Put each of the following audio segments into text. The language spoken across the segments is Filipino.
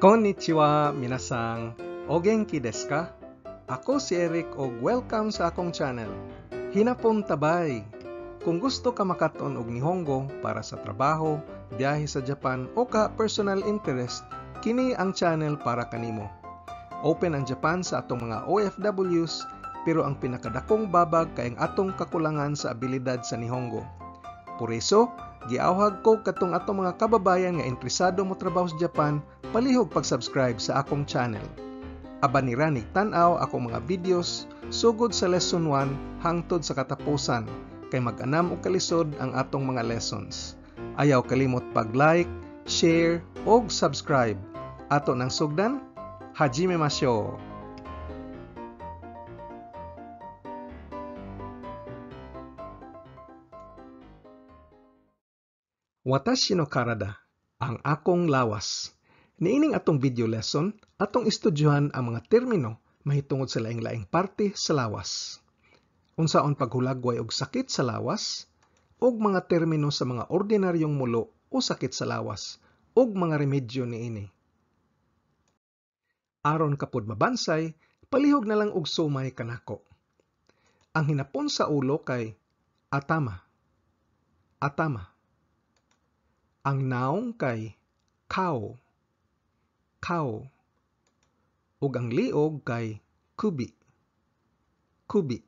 Konnichiwa, minasang. O genki desu ka? Ako si Eric og welcome sa akong channel. Hinapon tabay. Kung gusto ka makaton og Nihongo para sa trabaho, biyahe sa Japan o ka personal interest, kini ang channel para kanimo. Open ang Japan sa atong mga OFWs, pero ang pinakadakong babag kay ang atong kakulangan sa abilidad sa Nihongo. Por eso, giawhag ko katong atong mga kababayan nga interesado mo trabaho sa Japan, palihog pag-subscribe sa akong channel. Aba nira ni tan-aw akong mga videos sugod sa lesson 1 hangtod sa katapusan kay mag-anam og kalisod ang atong mga lessons. Ayaw kalimot pag-like, share og subscribe. Ato nang sugdan, hajimemashou. Watashi no karada, ang akong lawas. Niining atong video lesson, atong istudyohan ang mga termino mahitungod sa laing-laing parte sa lawas. Unsaon paghulagway og sakit sa lawas, og mga termino sa mga ordinaryong mulo o sakit sa lawas, og mga remedyo niini. Aron kapud mabansay, palihog na lang og sumay kanako. Ang hinapon sa ulo kay atama. Atama. Ang naong kay kao. Kao. Ug ang liog kay kubi. Kubi.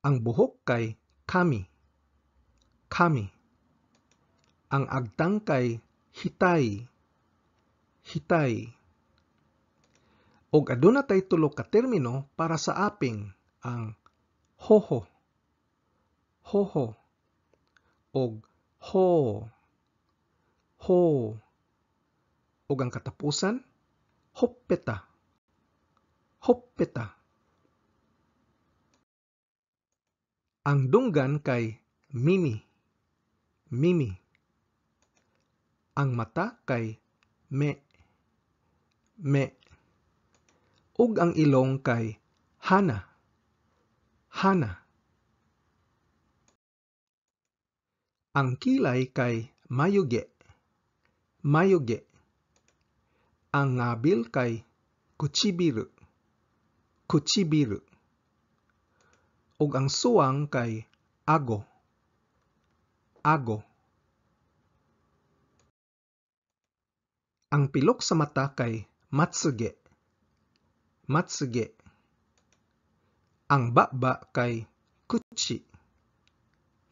Ang buhok kay kami. Kami. Ang agtang kay hitay. Hitay. Ug aduna tay tulo ka termino para sa aping, ang hoho. Hoho. Og ho. Ho. Ug ang katapusan, hoppeta. Hoppeta. Ang dunggan kay mimi. Mimi. Ang mata kay me. Me. Ug ang ilong kay hana. Hana. Ang kilay kay mayuge. Mayuge. Ang ngabil kay kuchibiru. Kuchibiru. Ug ang suwang kay ago. Ago. Ang pilok sa mata kay matsuge. Matsuge. Ang baba kay kuchi.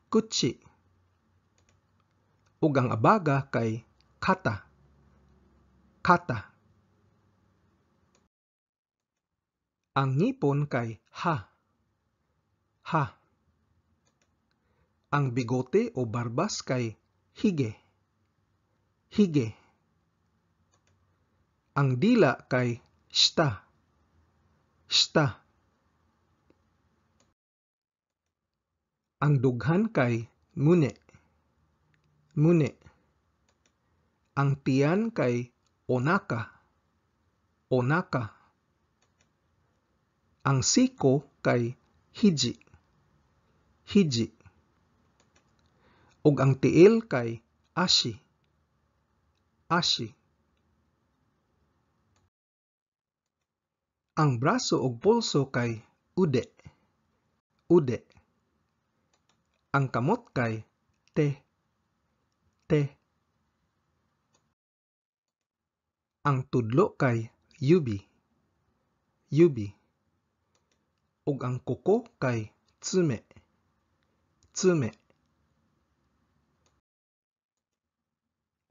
Kuchi. Ug ang abaga kay kata. Kata. Ang ngipon kay ha. Ha. Ang bigote o barbas kay hige. Hige. Ang dila kay shita. Shita. Ang dughan kay mune. Mune. Ang tiyan kay onaka. Onaka. Ang siko kay hiji. Hiji. Ug ang tiil kay ashi. Ashi. Ang braso ug pulso kay ude. Ude. Ang kamot kay te. Te. Ang tudlo kay yubi. Yubi. Ug ang kuko kay tsume. Tsume.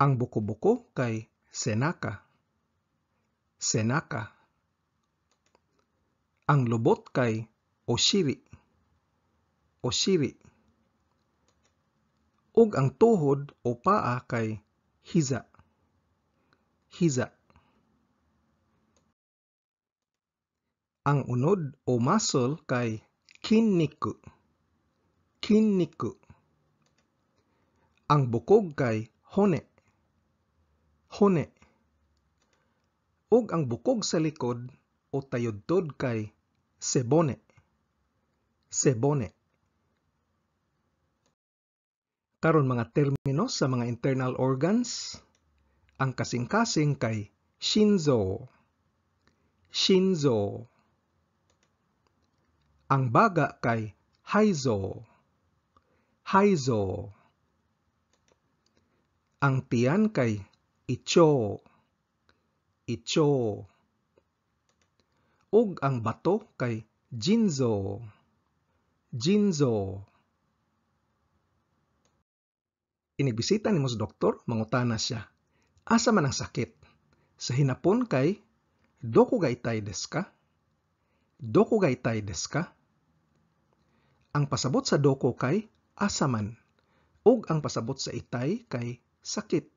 Ang buko-buko kay senaka. Senaka. Ang lubot kay oshiri. Oshiri. Ug ang tuhod o paa kay hiza. Hiza. Ang unod o muscle kay kinniku. Kinniku. Ang bukog kay hone. Hone. Ug ang bukog sa likod o tayudtod kay sebone. Sebone. Karon mga termino sa mga internal organs. Ang kasing-kasing kay Shinzo. Shinzo. Ang baga kay Haizo. Haizo. Ang tiyan kay Icho. Icho. Ug ang bato kay Jinzo. Jinzo. Inibisita ni mos doktor, mangutana siya. Asa man ang sakit? Sa hinapon kay Doku ga itai desu ka? Doku ga itai desu ka? Ang pasabot sa doko kay asa man. Ug ang pasabot sa itay kay sakit.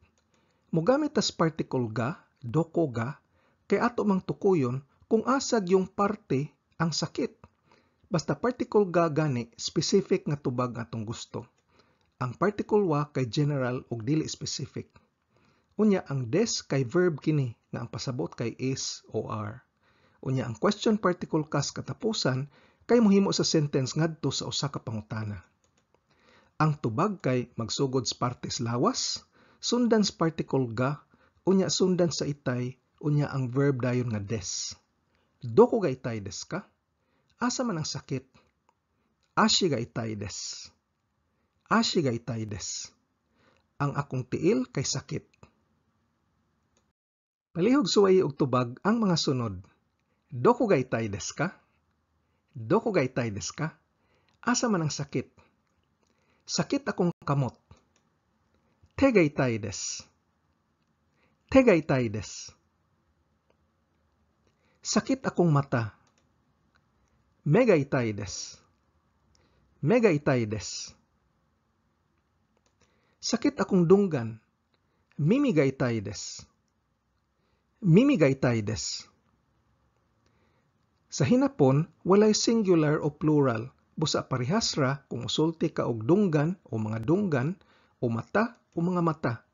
Mogamit tas particle ga, doko ga, kay ato mang tukuyon kung asag yung parte ang sakit. Basta particle ga gani, specific nga tubag atong gusto. Ang particle wa kay general ug dili specific. Unya ang des kay verb kini nga ang pasabot kay is o are. Unya ang question particle kas katapusan kay mohimo sa sentence ngadto sa usa ka pangutana. Ang tubag kay magsugod sa partes lawas, sundan sa particle ga, unya sundan sa itay, unya ang verb dayon nga des. Doko ga itay des ka? Asa man ang sakit? Ashi ga itay des. Ashi ga itay des. Ang akong tiil kay sakit. Palihog suway og tubag ang mga sunod. Doku ga itay desu ka? Doku ga itay desu ka? Asa man ang sakit? Sakit akong kamot. Te ga itay desu. Te ga itay desu. Sakit akong mata. Me ga itay desu. Me ga itay desu. Sakit akong dunggan. Mimi ga itay desu. Mimi ga itay desu. Sa hinapon, walay singular o plural. Busa parehas ra kung usulti ka og dunggan o mga dunggan o mata o mga mata.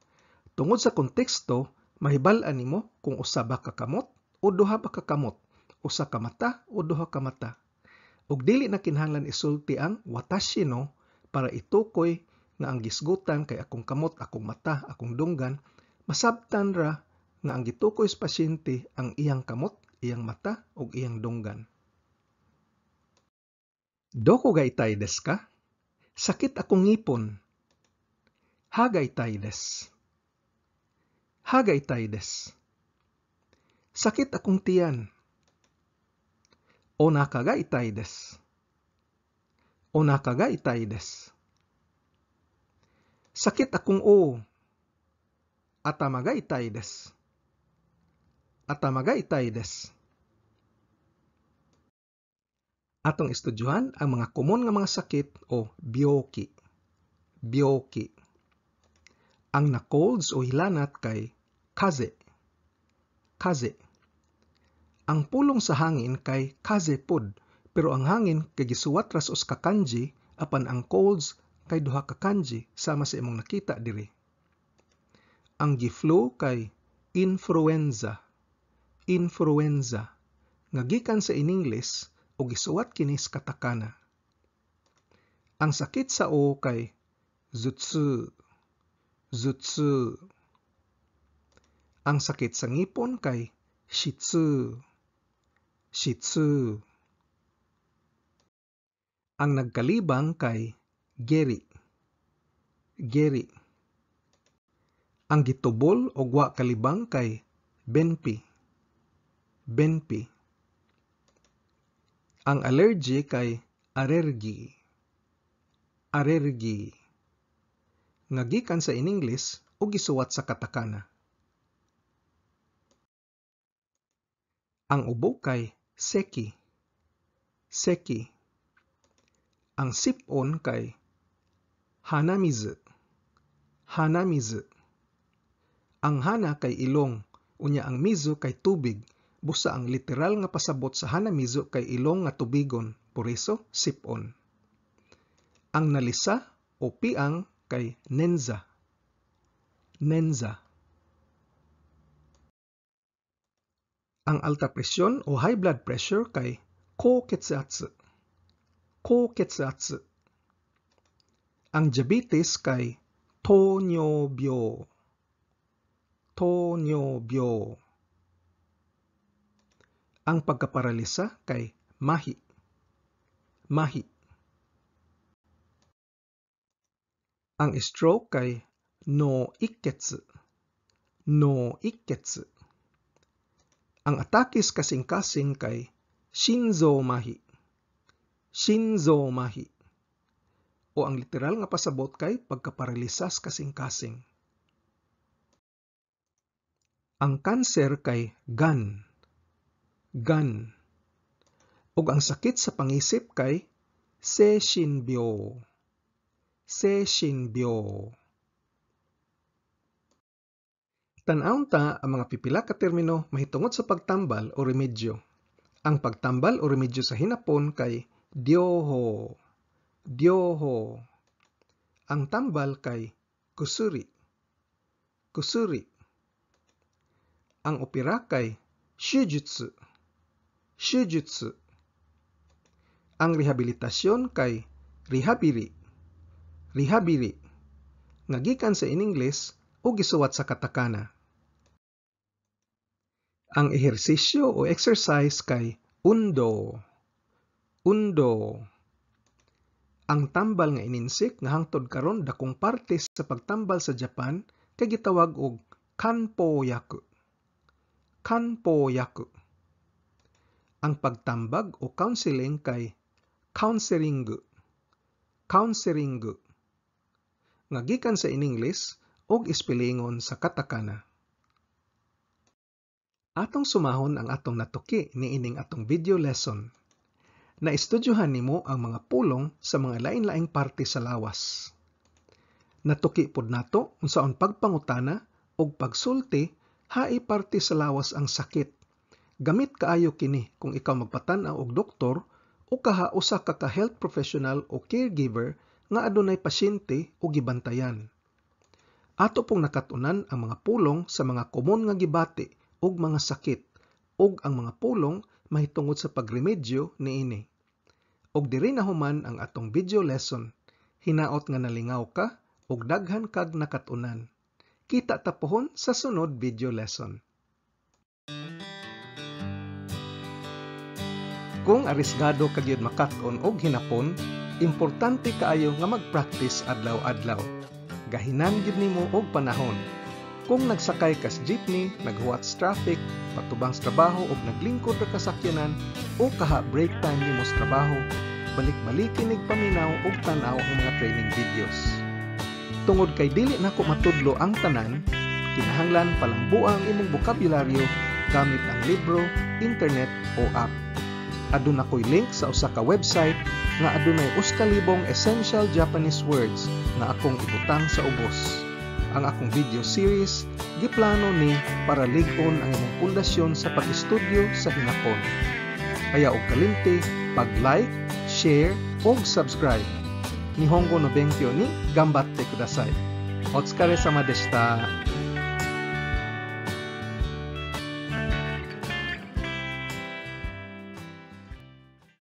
Tungod sa konteksto, mahibal-an nimo kung usa ba ka kamot o duha ba ka kamot, usa ka mata o duha ka mata. Ug dili na kinahanglan isulti ang watashi no para itukoy nga ang gisgutan kay akong kamot, akong mata, akong dunggan, masabtan ra nga ang gitukoy sa pasyente ang iyang kamot, iyang mata ug iyang dunggan. Doku ga itay desu ka? Sakit akong ngipon. Ha ga itay desu. Ha ga itay desu. Sakit akong tiyan. Onaka ga itay desu. Onaka ga itay desu. Sakit akong o. Atama ga itay desu. Atama ga itay desu. Atong estudyohan ang mga common nga mga sakit o byoki. Byoki. Ang na-colds o hilanat kay kaze. Kaze. Ang pulong sa hangin kay kaze pod, pero ang hangin kay gisuwat ras us ka kanji apan ang colds kay duha ka kanji sama sa imong nakita diri. Ang gi-flu kay influenza. Influenza. Nga gikan sa in English o gisuwat kini sa katakana. Ang sakit sa o kay zutsu. Zutsu. Ang sakit sa ngipon kay shitsu. Shitsu. Ang nagkalibang kay geri. Geri. Ang gitubol o wa kalibang kay benpi. Benpi. Ang allergy kay allergy. Allergy. Nga gikan sa in English o gisuwat sa katakana. Ang ubo kay seki. Seki. Ang sipon kay hanamizu. Hanamizu. Ang hana kay ilong, unya ang mizu kay tubig. Busa ang literal nga pasabot sa hanamizu kay ilong nga tubigon, por eso sipon. Ang nalisa o piang kay nenza. Nenza. Ang alta presyon o high blood pressure kay koketsatsu. Koketsatsu. Ang diabetes kay tonyobyo. tonyo-byo. Ang pagkaparalisa kay mahi. Mahi. Ang stroke kay no ikketsu. No ikketsu. Ang atakis kasing-kasing kay shinzo mahi. Shinzo mahi. O ang literal nga pasabot kay pagkaparalisas kasing-kasing. Ang kanser kay gan. Gan. Ug ang sakit sa pangisip kay seishinbyo. Seishinbyo. Tan-awon ta ang mga pipila ka termino mahitungod sa pagtambal o remedyo. Ang pagtambal o remedyo sa hinapon kay ryoho. Ryoho. Ang tambal kay kusuri. Kusuri. Ang opera kay shujutsu. Shujutsu. Ang rehabilitasyon kay rehabili. Rehabili. Nga gikan sa in-English o gisuwat sa katakana. Ang ehersisyo o exercise kay undo. Undo. Ang tambal nga ininsik nga hangtod karon dakong parte sa pagtambal sa Japan kay gitawag og kanpo-yaku. Kanpo-yaku. Ang pagtambag o counseling kay counseling. Counseling. Nga gikan sa in-English og ispelingon sa katakana. Atong sumahon ang atong natuki niining atong video lesson. Naistudyohan nimo ang mga pulong sa mga lain-laing parte sa lawas. Natuki pod nato unsaon pagpangutana og pagsulti hai parte sa lawas ang sakit. Gamit kaayo kini kung ikaw magpatan-aw og doktor o kaha usa ka health professional o caregiver nga adunay pasyente o gibantayan. Ato pong nakatunan ang mga pulong sa mga komon nga gibati ug mga sakit ug ang mga pulong mahitungod sa pagremedyo niini. Og diri na human ang atong video lesson. Hinaot nga nalingaw ka ug daghan kag nakatunan. Kita ta pohon sa sunod video lesson. Kung arisgado ka gyud makat-on og hinapon, importante kaayo nga mag-practice adlaw-adlaw. Gahinan gyud nimo og panahon. Kung nagsakay ka sa jeepney, naghuwat sa traffic, patubang sa trabaho o naglingkod ra ka sakyanan o kaha break time nimo sa trabaho, balik-balikin ig paminaw og tan-aw ang mga training videos. Tungod kay dili nako matudlo ang tanan, kinahanglan palambuang imong bokabularyo gamit ang libro, internet o app. Aduna ko'y link sa usa ka website nga adunay 2,000 essential Japanese words nga akong ibutang sa ubos. Ang akong video series giplano ni para lig-on ang imong pundasyon sa pag-estudyo sa hinapon. Kaya og kalimti pag-like, share ug subscribe. Nihongo no benkyo ni gambatte kudasai. Otsukare sama deshita.